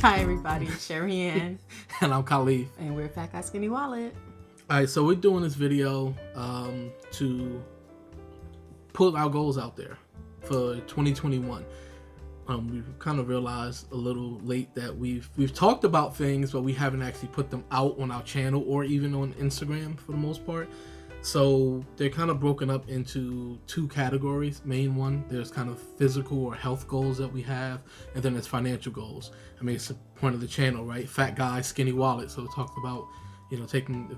Hi, everybody. It's Sherry Ann. And I'm Khalif. And we're Fat Guy Skinny Wallet. All right, so we're doing this video to put our goals out there for 2021. We've kind of realized a little late that we've talked about things, but we haven't actually put them out on our channel or even on Instagram for the most part. So they're kind of broken up into two categories. Main one, there's kind of physical or health goals that we have, and then there's financial goals. I mean, it's the point of the channel, right? Fat Guy Skinny Wallet. So we talked about, taking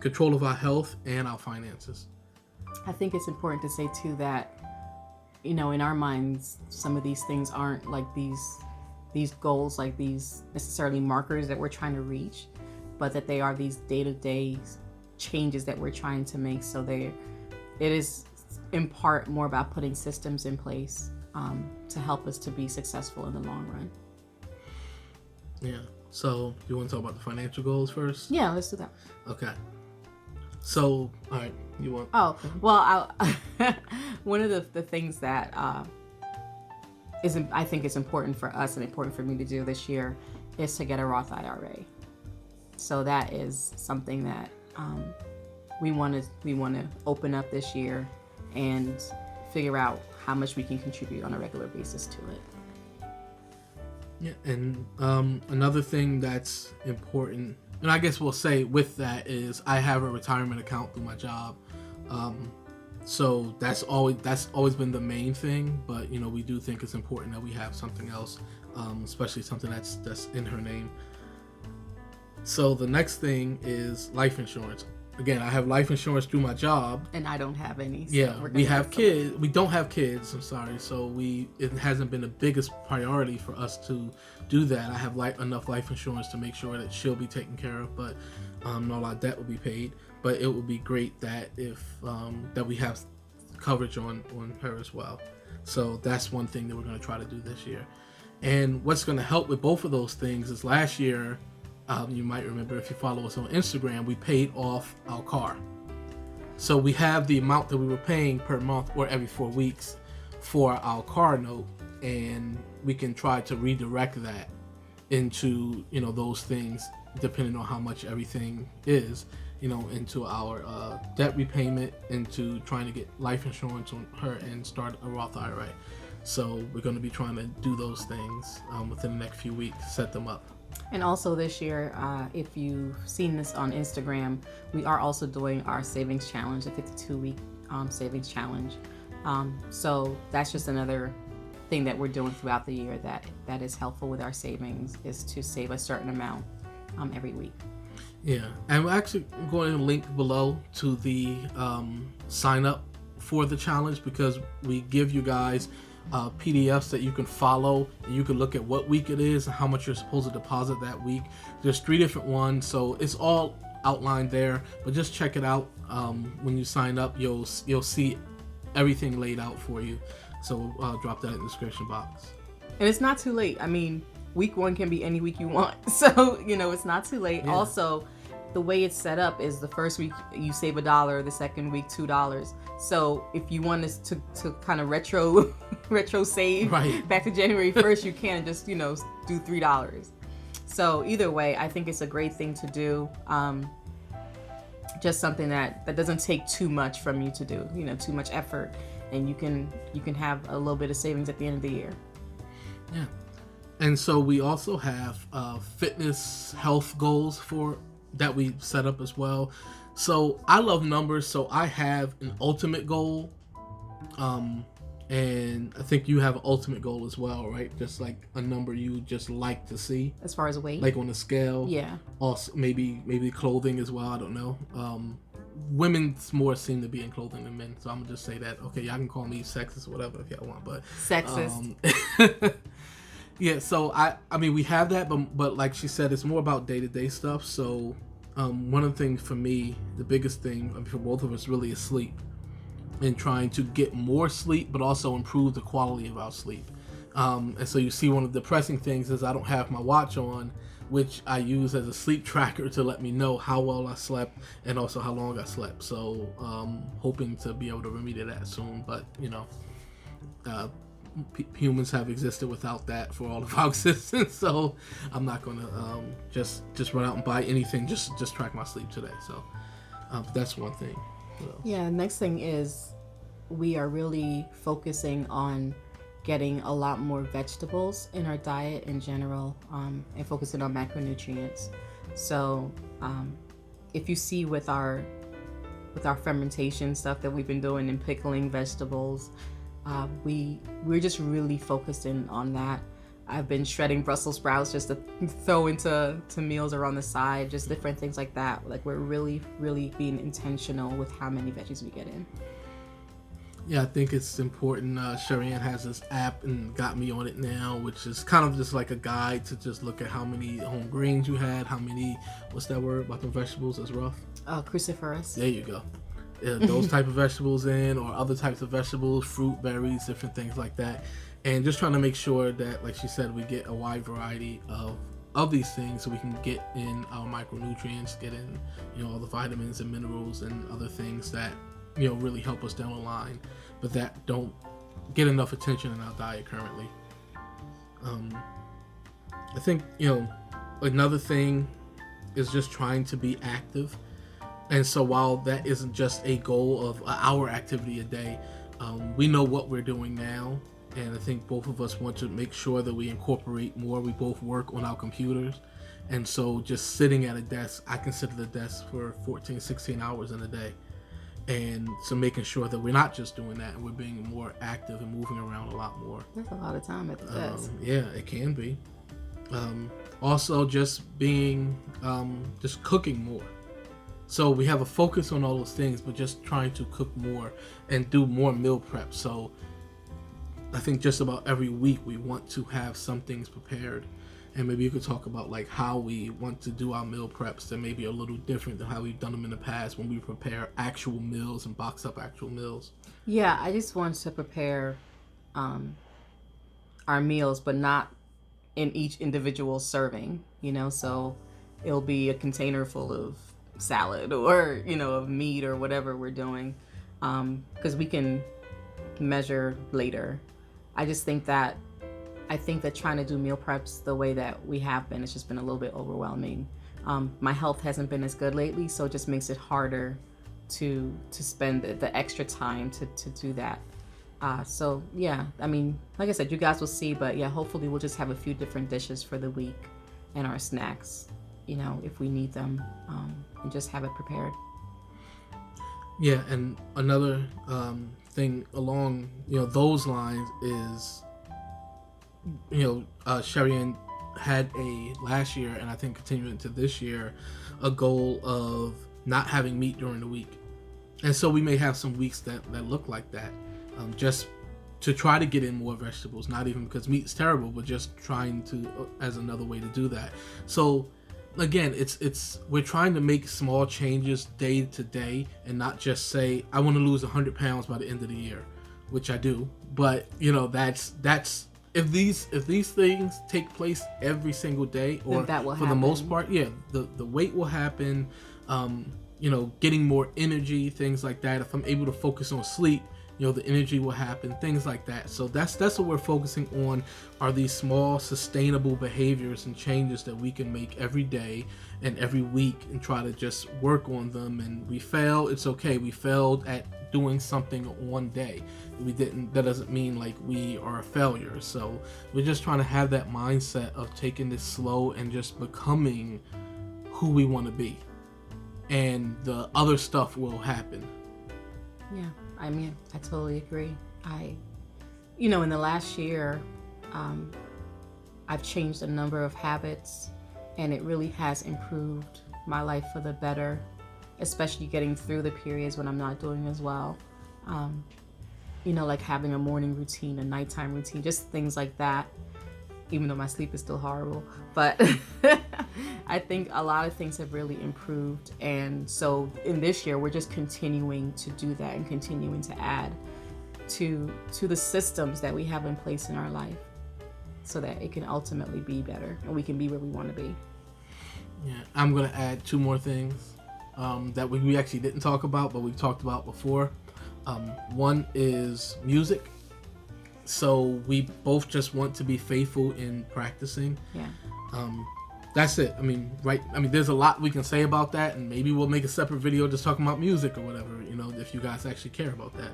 control of our health and our finances. I think it's important to say too that, in our minds, some of these things aren't like these goals, like these necessarily markers that we're trying to reach, but that they are these day-to-day changes that we're trying to make. So it is in part more about putting systems in place to help us to be successful in the long run. Yeah. So you want to talk about the financial goals first? Yeah, let's do that. Okay. So, all right, you want? Oh, well, one of the things that I think is important for us and important for me to do this year is to get a Roth IRA. So that is something that we want to open up this year and figure out how much we can contribute on a regular basis to it. Yeah, and another thing that's important, and I guess we'll say with that, is I have a retirement account through my job. So that's always been the main thing, but we do think it's important that we have something else, especially something that's in her name. So the next thing is life insurance. Again, I have life insurance through my job. And I don't have any. So yeah, we have kids. We don't have kids, I'm sorry. So it hasn't been the biggest priority for us to do that. I have enough life insurance to make sure that she'll be taken care of, but not a lot of debt will be paid. But it would be great that if that we have coverage on her as well. So that's one thing that we're going to try to do this year. And what's going to help with both of those things is last year, you might remember if you follow us on Instagram, we paid off our car. So we have the amount that we were paying per month or every 4 weeks for our car note, and we can try to redirect that into those things depending on how much everything is, into our debt repayment, into trying to get life insurance on her and start a Roth IRA. So we're going to be trying to do those things within the next few weeks, set them up. And also this year, if you've seen this on Instagram, we are also doing our savings challenge, a 52-week savings challenge. So that's just another thing that we're doing throughout the year that is helpful with our savings, is to save a certain amount every week. Yeah, and we're actually going to link below to the sign up for the challenge, because we give you guys PDFs that you can follow, and you can look at what week it is and how much you're supposed to deposit that week. There's 3 different ones, so it's all outlined there, but just check it out. When you sign up, you'll see everything laid out for you, so I'll drop that in the description box. And it's not too late. I mean, week 1 can be any week you want, so it's not too late. Yeah. Also, the way it's set up is the first week you save $1, the second week $2. So if you want us to kind of retro save back to January 1st, you can just do $3. So either way, I think it's a great thing to do. Just something that doesn't take too much from you to do, too much effort, and you can have a little bit of savings at the end of the year. Yeah, and so we also have fitness health goals that we set up as well. So I love numbers, so I have an ultimate goal, and I think you have an ultimate goal as well, right? Just like a number you just like to see. As far as weight? Like on a scale. Yeah. Also, maybe clothing as well, I don't know. Women's more seem to be in clothing than men, so I'm gonna just say that. Okay, y'all can call me sexist or whatever if y'all want, but... Sexist. Yeah, so I mean, we have that, but like she said, it's more about day-to-day stuff. So one of the things for me, the biggest thing for both of us really is sleep, and trying to get more sleep, but also improve the quality of our sleep. And so you see, one of the depressing things is I don't have my watch on, which I use as a sleep tracker to let me know how well I slept and also how long I slept. So hoping to be able to remedy that soon, but humans have existed without that for all of our existence. So I'm not gonna just run out and buy anything just track my sleep today. So that's one thing. Yeah. Next thing is we are really focusing on getting a lot more vegetables in our diet in general, and focusing on macronutrients. So if you see with our fermentation stuff that we've been doing and pickling vegetables, we're just really focused in on that. I've been shredding Brussels sprouts just to throw into meals or on the side, just different things like that. Like we're really, really being intentional with how many veggies we get in. Yeah, I think it's important. Sherrianne has this app and got me on it now, which is kind of just like a guide to just look at how many home grains you had, how many, what's that word about the vegetables that's rough? Cruciferous. There you go. Those type of vegetables in, or other types of vegetables, fruit, berries, different things like that. And just trying to make sure that, like she said, we get a wide variety of these things so we can get in our micronutrients, get in, all the vitamins and minerals and other things that, really help us down the line, but that don't get enough attention in our diet currently. I think, another thing is just trying to be active. And so while that isn't just a goal of an hour activity a day, we know what we're doing now. And I think both of us want to make sure that we incorporate more. We both work on our computers. And so just sitting at a desk, I can sit at the desk for 14, 16 hours in a day. And so making sure that we're not just doing that and we're being more active and moving around a lot more. That's a lot of time at the desk. Yeah, it can be. Also just being, just cooking more. So we have a focus on all those things, but just trying to cook more and do more meal prep. So I think just about every week we want to have some things prepared. And maybe you could talk about like how we want to do our meal preps that may be a little different than how we've done them in the past when we prepare actual meals and box up actual meals. Yeah, I just want to prepare our meals, but not in each individual serving, so it'll be a container full of salad or, of meat or whatever we're doing, because we can measure later. I think that trying to do meal preps the way that we have been, it's just been a little bit overwhelming. My health hasn't been as good lately, so it just makes it harder to spend the extra time to do that. So yeah, I mean, like I said, you guys will see, but yeah, hopefully we'll just have a few different dishes for the week and our snacks, if we need them, and just have it prepared. Yeah, and another thing along those lines is Sherrianne had last year, and I think continuing into this year, a goal of not having meat during the week. And so we may have some weeks that look like that, just to try to get in more vegetables, not even because meat's terrible, but just trying to as another way to do that. So again, it's we're trying to make small changes day to day and not just say I want to lose 100 pounds by the end of the year, which I do, but that's if these things take place every single day, or that will for happen. The most part, yeah, the weight will happen. Getting more energy, things like that. If I'm able to focus on sleep, the energy will happen, things like that. So that's what we're focusing on, are these small sustainable behaviors and changes that we can make every day and every week and try to just work on them. And we fail, it's okay. We failed at doing something one day. That doesn't mean like we are a failure. So we're just trying to have that mindset of taking this slow and just becoming who we want to be. And the other stuff will happen. Yeah, I mean, I totally agree. In the last year, I've changed a number of habits, and it really has improved my life for the better, especially getting through the periods when I'm not doing as well. Like having a morning routine, a nighttime routine, just things like that, even though my sleep is still horrible. But I think a lot of things have really improved. And so in this year, we're just continuing to do that and continuing to add to the systems that we have in place in our life so that it can ultimately be better and we can be where we want to be. Yeah, I'm going to add two more things that we actually didn't talk about, but we've talked about before. One is music. So we both just want to be faithful in practicing. Yeah. That's it. I mean, there's a lot we can say about that, and maybe we'll make a separate video just talking about music or whatever, if you guys actually care about that.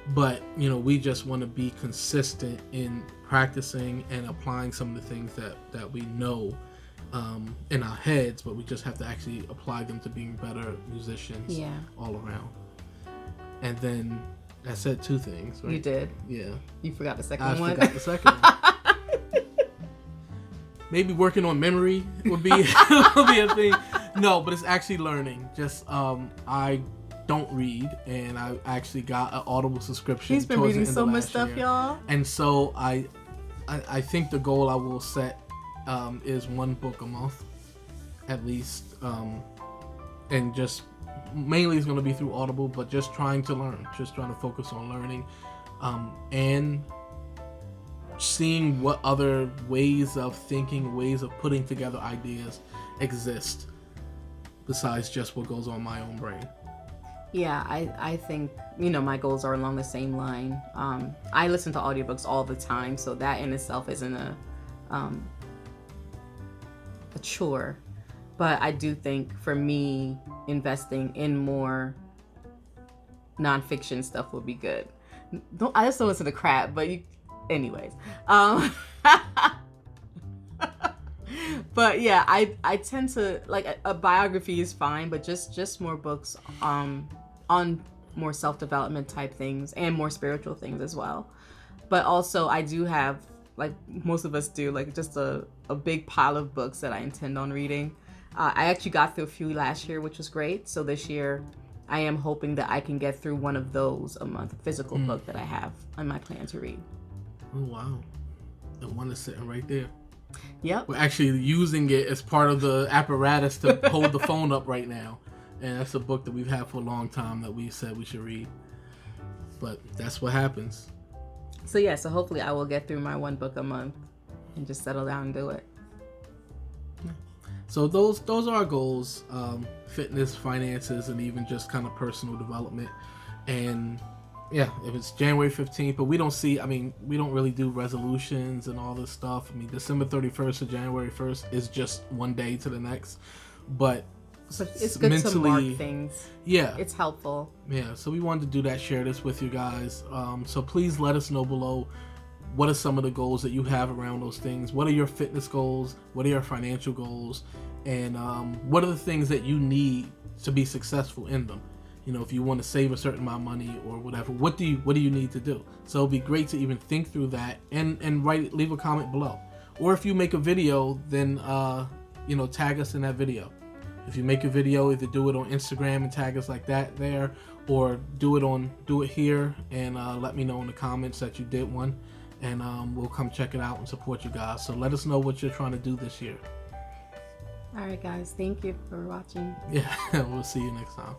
But, we just want to be consistent in practicing and applying some of the things that we know in our heads, but we just have to actually apply them to being better musicians all around. And then I said 2 things, right? You did. Yeah. You forgot the second one? I forgot the second one. Maybe working on memory would be a thing. No, but it's actually learning. Just I don't read, and I actually got an Audible subscription. He's been reading so much stuff, y'all. And so I think the goal I will set is 1 book a month, at least, and just mainly it's going to be through Audible, but just trying to learn, just trying to focus on learning, and seeing what other ways of thinking, ways of putting together ideas exist besides just what goes on my own brain. Yeah, I think, my goals are along the same line. I listen to audiobooks all the time, so that in itself isn't a chore. But I do think for me, investing in more nonfiction stuff would be good. I just don't listen to crap, but anyways. But yeah, I tend to like a biography is fine, but just more books on more self-development type things and more spiritual things as well. But also I do have, like most of us do, like just a big pile of books that I intend on reading. I actually got through a few last year, which was great. So this year I am hoping that I can get through one of those a month, a physical book that I have on my plan to read. Oh, wow. The one is sitting right there. Yep. We're actually using it as part of the apparatus to hold the phone up right now. And that's a book that we've had for a long time that we said we should read. But that's what happens. So yeah, so hopefully I will get through my 1 book a month and just settle down and do it. So those are our goals. Fitness, finances, and even just kind of personal development. And yeah, if it's January 15th, but we don't really do resolutions and all this stuff. December 31st to January 1st is just one day to the next. But so it's good to mark things. Yeah. It's helpful. Yeah, so we wanted to do that, share this with you guys. So please let us know below, what are some of the goals that you have around those things? What are your fitness goals? What are your financial goals? And what are the things that you need to be successful in them? If you want to save a certain amount of money or whatever, what do you need to do? So it'd be great to even think through that and leave a comment below. Or if you make a video, then tag us in that video. If you make a video, either do it on Instagram and tag us like that there, or do it here and let me know in the comments that you did one, and we'll come check it out and support you guys. So let us know what you're trying to do this year. All right, guys. Thank you for watching. Yeah, we'll see you next time.